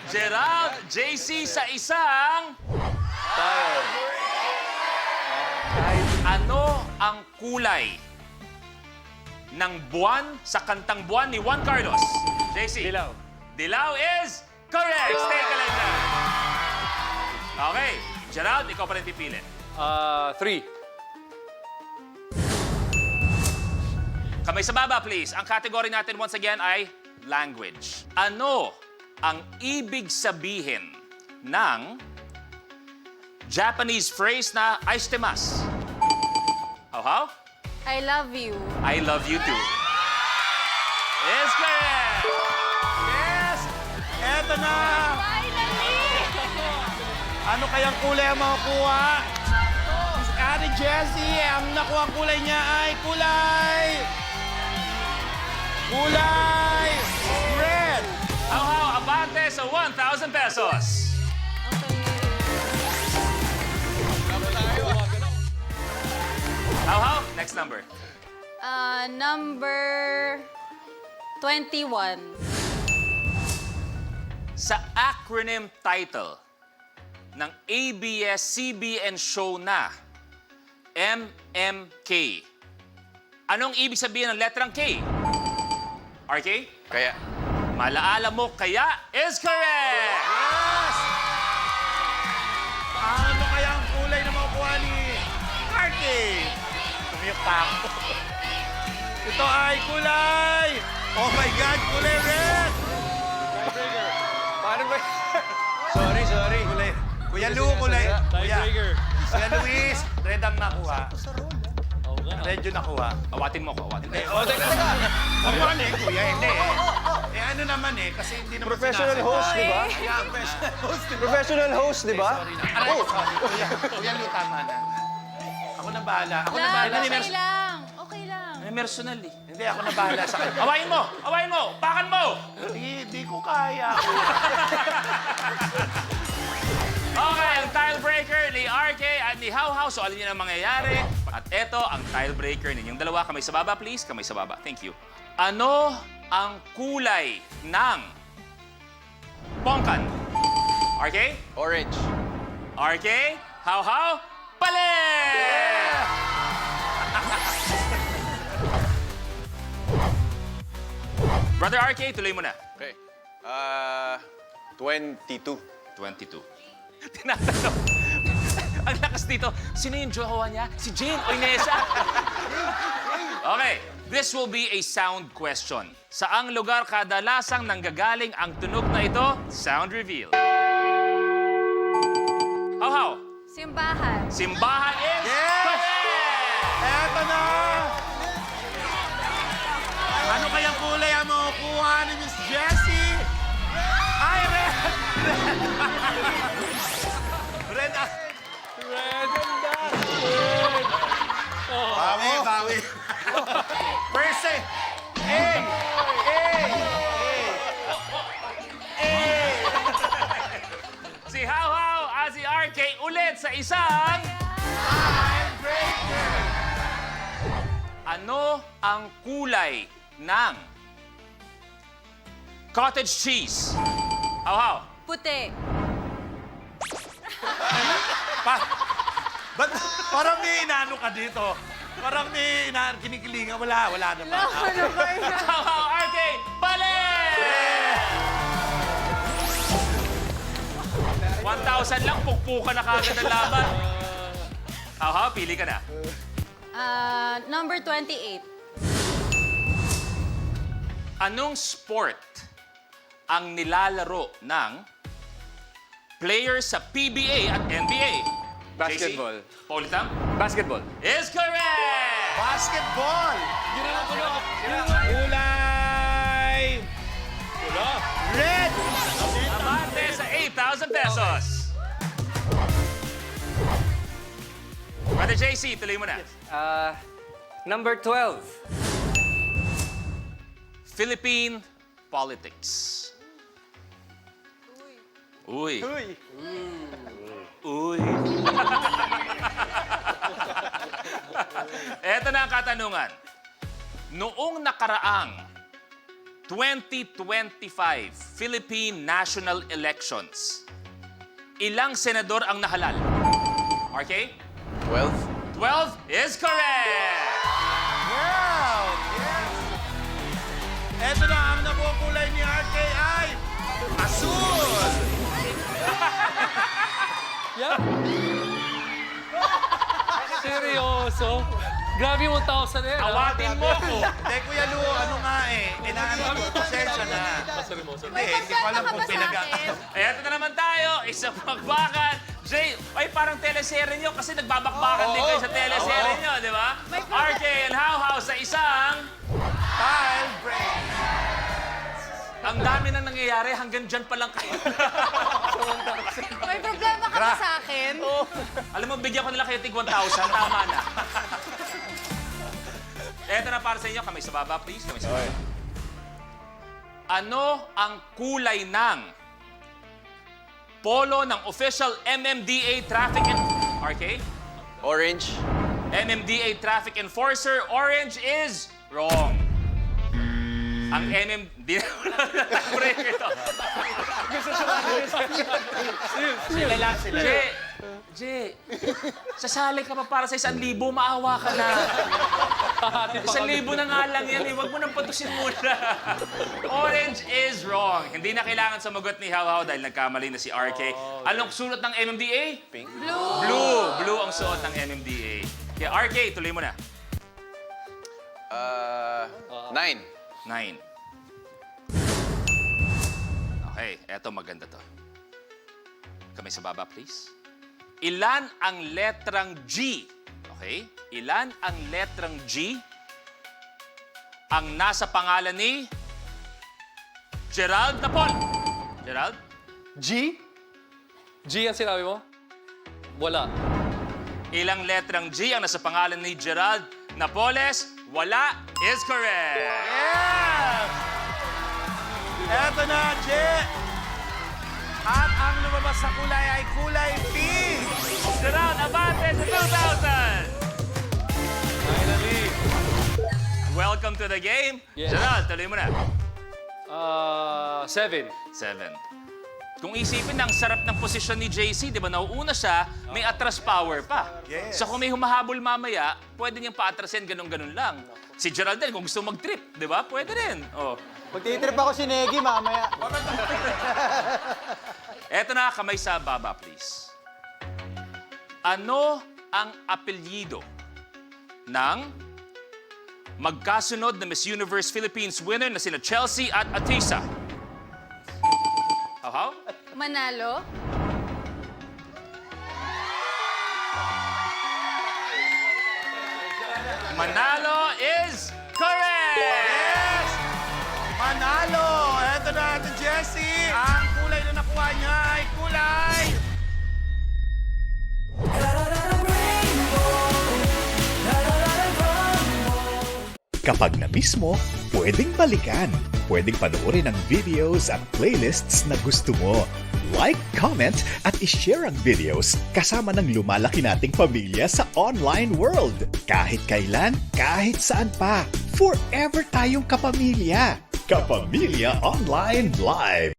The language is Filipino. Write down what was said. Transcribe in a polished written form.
Gerald, JC sa isang... Ano ang kulay ng buwan sa kantang Buwan ni Juan Carlos? JC. Dilaw. Dilaw is correct. Stay calendar. Okay. Gerald, ikaw pa rin pipili. 3. Kamay sa baba, please. Ang category natin once again ay language. Ano ang ibig sabihin ng Japanese phrase na aishitemasu? How? I love you. I love you too. Is correct! Yes! Eto na! Finally! Ano kayang kulay ang makukuha? Si Ate Jessie, ang nakuha kulay niya ay kulay red! How, abante sa 1,000 pesos. How, next number. Number 21. Sa acronym title ng ABS-CBN show na MMK, anong ibig sabihin ng letrang K? RK? Kaya. Malaala mo kaya is correct! Yes! Ano kaya ang kulay na makukuha ni Arky? Tumiyok pa ako. Ito ay kulay! Oh my God, kulay red! Paano ba? Sorry. Kulay. Kuya Lu, kulay. Tiebreaker. Kuya Luis, red ang nakuha. Red yung nakuha. Awatin mo ko, awatin mo. Oh, teka. Ano eh, kuya? Hindi eh. Eh ano naman eh, kasi hindi naman Professional sinasagot. host, di ba? Yeah, professional host. Professional host, di ba? Sorry na. Aray, sorry. Kuya Lu, tama na. Ako na bahala. Ako na bahala. Okay lang. Okay lang. May personal eh. Hindi, ako na bahala sa kanya. Awayin mo! Awayin mo! Pakan mo! Hindi ko kaya. Okay, ang tiebreaker ni RK at ni How How. So, alin niyo ang mangyayari? At eto ang tiebreaker ninyong dalawa. Kamay sa baba, please. Kamay sa baba. Thank you. Ano ang kulay ng pongkan? RK? Orange. RK? How How? Pali! Brother RK, tuloy mo na. Okay. 22. 22. Tinatanong. Ang lakas dito. Sino yung jowa niya? Si Jane o Inesa? Okay. This will be a sound question. Saang lugar kadalasang nanggagaling ang tunog na ito? Sound reveal. How? Simbahan. Simbahan is Yes! correct! Eto na! Ano kayang kulay ang makukuha ni Miss Jessie? Ay, red! Red! Bawi. First eh! Hey! Si How at si RK ulit sa isang... Tiebreaker! Ano ang kulay ng cottage cheese? How? Puti. Ba't parang may inaano ka dito? Parang may kinikilinga. Wala naman. Ano ba yun? How, RK? Bali! 1,000 lang, pukpukan na kagad ang laban. How, pili ka na. Number 28. Anong sport ang nilalaro ng players sa PBA at NBA? Basketball. JC? Paulitan? Basketball. Is correct! Basketball! Kulay! Red! Abante sa 8,000 pesos. Brother JC, tuloy mo na. Number 12. Philippine politics. Uy. Uy. Eto na ang katanungan. Noong nakaraang 2025 Philippine National Elections, ilang senador ang nahalal? RK? 12. 12 is correct! Wow! Yes! Eto na, ang nabukulay ni RK ay asul! Seryoso? Grabe 1,000 eh. Awatin mo ko! Hindi, Kuya Lu, ano nga eh. Inaano ko, pasensya na. Hindi, hindi ko alam kung pinag- Eto na naman tayo, isang bakbakan. Jay, ay parang teleserye nyo kasi nagbabakbakan din kayo sa teleserye nyo, di ba? RK and How sa isang... Tile break. Ang dami nang nangyayari, hanggang dyan pa lang kayo. May problema ka ba sa akin? Alam mo, bigyan ko nila kayo tig 1,000, tama na. Eto na para sa inyo, kamay sa baba, please. Kamay sa baba. Ano ang kulay ng polo ng official MMDA traffic RK? Orange. MMDA traffic enforcer, orange is wrong. Ang MMDA... Break ito. Sila lang, sila. Jay, sasali ka pa para sa 1,000, maawa ka na. 1,000 na nga lang yan eh. Huwag mo nang patusin muna. Orange is wrong. Hindi na kailangan sumagot ni How dahil nagkamali na si RK. Anong suot ng MMDA? Pink. Blue ang suot ng MMDA. Kaya RK, tuloy mo na. 9. 9. Okay, eto maganda to. Kamay sa baba, please. Ilan ang letrang G? Okay? Ilan ang letrang G ang nasa pangalan ni Gerald Napol? Gerald? G? G ang sinabi mo? Wala. Ilang letrang G ang nasa pangalan ni Gerald Napoles? Wala is correct. Yes! Eto na, Je! At ang lumabas sa kulay ay kulay pink! Gerald, abante sa 2,000! Finally. Welcome to the game. Yes. Gerald, tuloy mo na. 7. 7. Kung isipin na, ang sarap ng posisyon ni JC, di ba? Nauuna siya, may atras power pa. Yes. So kung may humahabol mamaya, pwede niyang paatrasin ganun-ganun lang. Si Gerald din, kung gusto mag-trip, di ba? Pwede rin. Oh. Magtitrip ako si Negi mamaya. Eto na, kamay sa baba, please. Ano ang apelyido ng magkasunod na Miss Universe Philippines winner na sina Chelsea at Atisa? How? Manalo? Manalo is correct! Yes! Manalo! Eto na ating Jessie! Ang kulay na nakuha niya ay kulay... Kapag na-miss mo, pwedeng balikan. Pwedeng panoorin ang videos at playlists na gusto mo. Like, comment, at ishare ang videos kasama ng lumalaki nating pamilya sa online world. Kahit kailan, kahit saan pa. Forever tayong kapamilya. Kapamilya Online Live.